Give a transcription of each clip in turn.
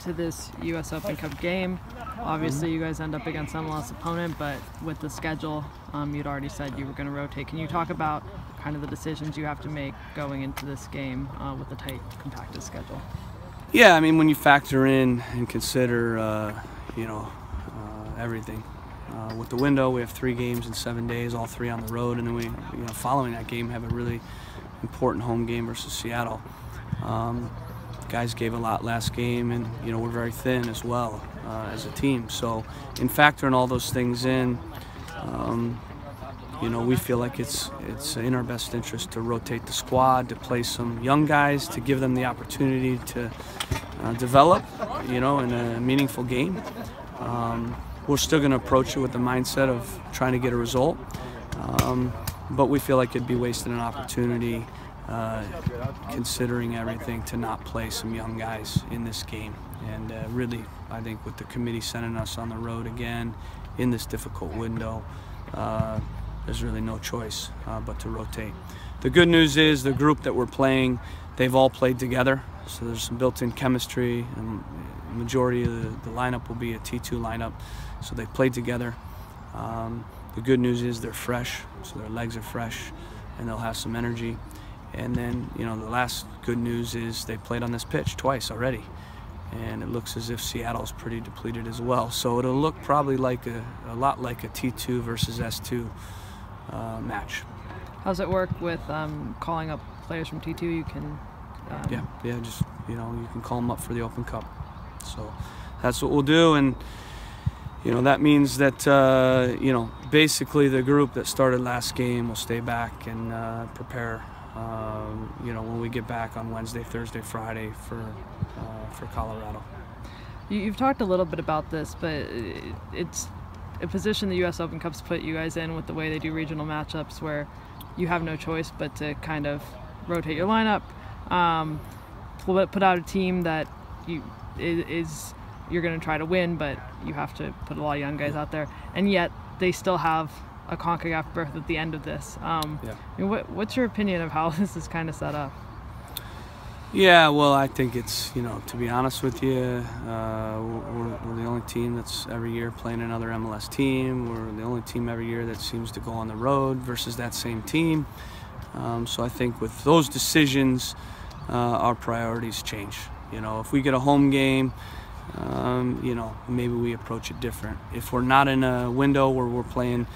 to this U.S. Open Cup game. Obviously, you guys end up against an MLS opponent, but with the schedule, you'd already said you were going to rotate. Can you talk about kind of the decisions you have to make going into this game with the tight, compacted schedule? Yeah, I mean, when you factor in and consider, everything. With the window, we have 3 games in 7 days, all 3 on the road, and then we, following that game, have a really important home game versus Seattle. Guys gave a lot last game, and we're very thin as well as a team. So, in factoring all those things in, we feel like it's in our best interest to rotate the squad, to play some young guys, to give them the opportunity to develop, in a meaningful game. We're still going to approach it with the mindset of trying to get a result, but we feel like it'd be wasting an opportunity, considering everything, to not play some young guys in this game. And really, I think with the committee sending us on the road again in this difficult window, there's really no choice but to rotate. The good news is the group that we're playing, they've all played together, so there's some built-in chemistry, and the majority of the lineup will be a T2 lineup, so they played together. The good news is they're fresh, so their legs are fresh, and they'll have some energy. And then, the last good news is they played on this pitch twice already, and it looks as if Seattle's pretty depleted as well. So it'll look probably like a lot like a T2 versus S2 match. How's it work with calling up players from T2? You can yeah, just you can call them up for the Open Cup. So that's what we'll do, and that means that basically the group that started last game will stay back and prepare. When we get back on Wednesday, Thursday, Friday for Colorado. You've talked a little bit about this, but it's a position the U.S. Open Cup's put you guys in with the way they do regional matchups, where you have no choice but to kind of rotate your lineup, put out a team that you're going to try to win, but you have to put a lot of young guys out there, and yet they still have a CONCACAF berth at the end of this. What's your opinion of how this is kind of set up? Yeah, well, I think it's, to be honest with you, we're the only team that's every year playing another MLS team. We're the only team every year that seems to go on the road versus that same team. So I think with those decisions, our priorities change. If we get a home game, maybe we approach it different. If we're not in a window where we're playing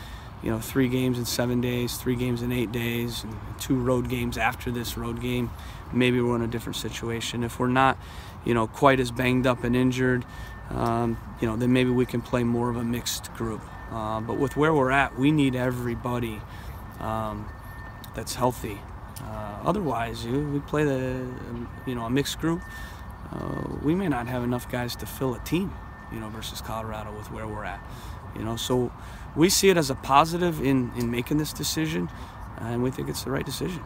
3 games in 7 days, 3 games in 8 days, and 2 road games after this road game, maybe we're in a different situation. If we're not, quite as banged up and injured, then maybe we can play more of a mixed group. But with where we're at, we need everybody that's healthy. Otherwise, we play a mixed group. We may not have enough guys to fill a team, versus Colorado with where we're at. So we see it as a positive in making this decision, and we think it's the right decision,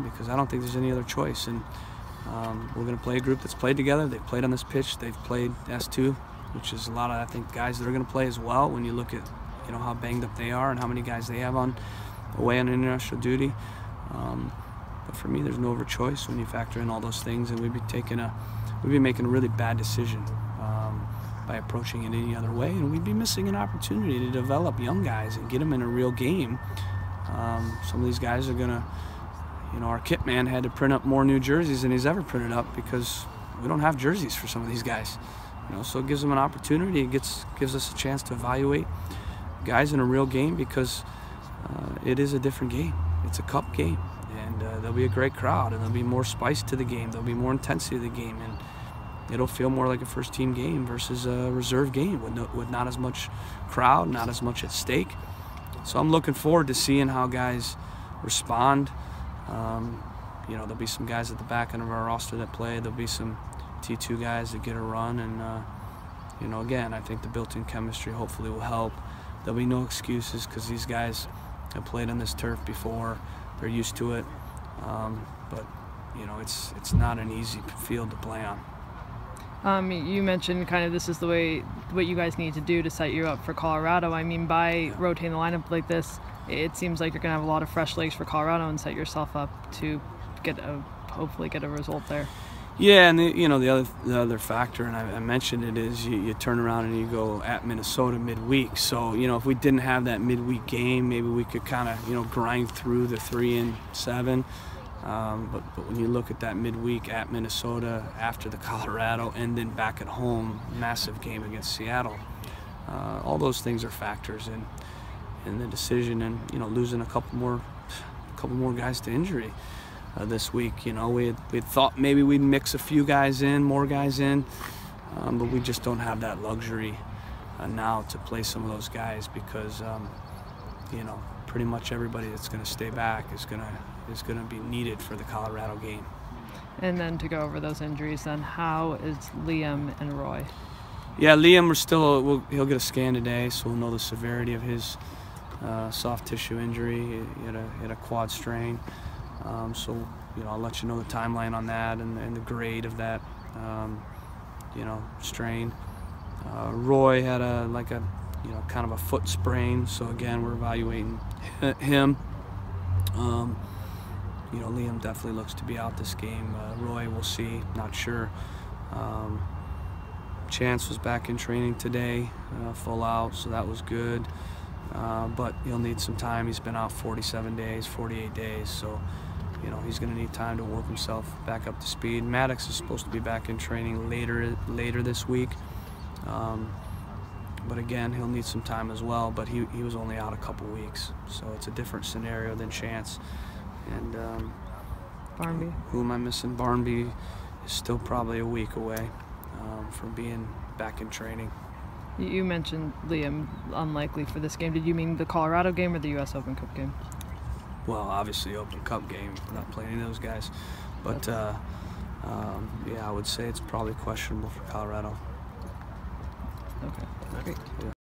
because I don't think there's any other choice. And we're going to play a group that's played together. They've played on this pitch. They've played S2, which is a lot of, I think, guys that are going to play as well when you look at, how banged up they are and how many guys they have away on international duty. But for me, there's no other choice when you factor in all those things, and we'd be making a really bad decision by approaching it any other way, and we'd be missing an opportunity to develop young guys and get them in a real game. Some of these guys are gonna, our kit man had to print up more new jerseys than he's ever printed up because we don't have jerseys for some of these guys. So it gives them an opportunity. It gives us a chance to evaluate guys in a real game, because it is a different game. It's a cup game, and there'll be a great crowd, and there'll be more spice to the game. There'll be more intensity to the game, and it'll feel more like a first-team game versus a reserve game with not as much crowd, not as much at stake. So I'm looking forward to seeing how guys respond. There'll be some guys at the back end of our roster that play. There'll be some T2 guys that get a run, and again, I think the built-in chemistry hopefully will help. There'll be no excuses because these guys have played on this turf before. They're used to it, but it's not an easy field to play on. You mentioned kind of this is what you guys need to do to set you up for Colorado. I mean, by rotating the lineup like this, it seems like you're going to have a lot of fresh legs for Colorado and set yourself up to hopefully get a result there. Yeah, and the other factor, and I mentioned it, is you turn around and you go at Minnesota midweek. So if we didn't have that midweek game, maybe we could kind of grind through the 3-7. But when you look at that midweek at Minnesota, after the Colorado, and then back at home, massive game against Seattle, all those things are factors in the decision. And losing a couple more guys to injury this week. We had thought maybe we'd mix a few guys in, more guys in, but we just don't have that luxury now to play some of those guys because pretty much everybody that's going to stay back is going to be needed for the Colorado game. And then to go over those injuries, then how is Liam and Roy? Yeah, Liam, he'll get a scan today, so we'll know the severity of his soft tissue injury. He had a quad strain. So I'll let you know the timeline on that and the grade of that strain. Roy had kind of a foot sprain, so again we're evaluating him. Liam definitely looks to be out this game. Roy, we'll see, not sure. Chance was back in training today, full out, so that was good. But he'll need some time. He's been out 47 days, 48 days, so he's going to need time to work himself back up to speed. Maddox is supposed to be back in training later this week, but again, he'll need some time as well. But he was only out a couple weeks, so it's a different scenario than Chance. And Barnby. Who am I missing? Barnby is still probably a week away from being back in training. You mentioned Liam unlikely for this game. Did you mean the Colorado game or the U.S. Open Cup game? Well, obviously Open Cup game. We're not playing any of those guys. But yeah, I would say it's probably questionable for Colorado. Okay, great. Yeah.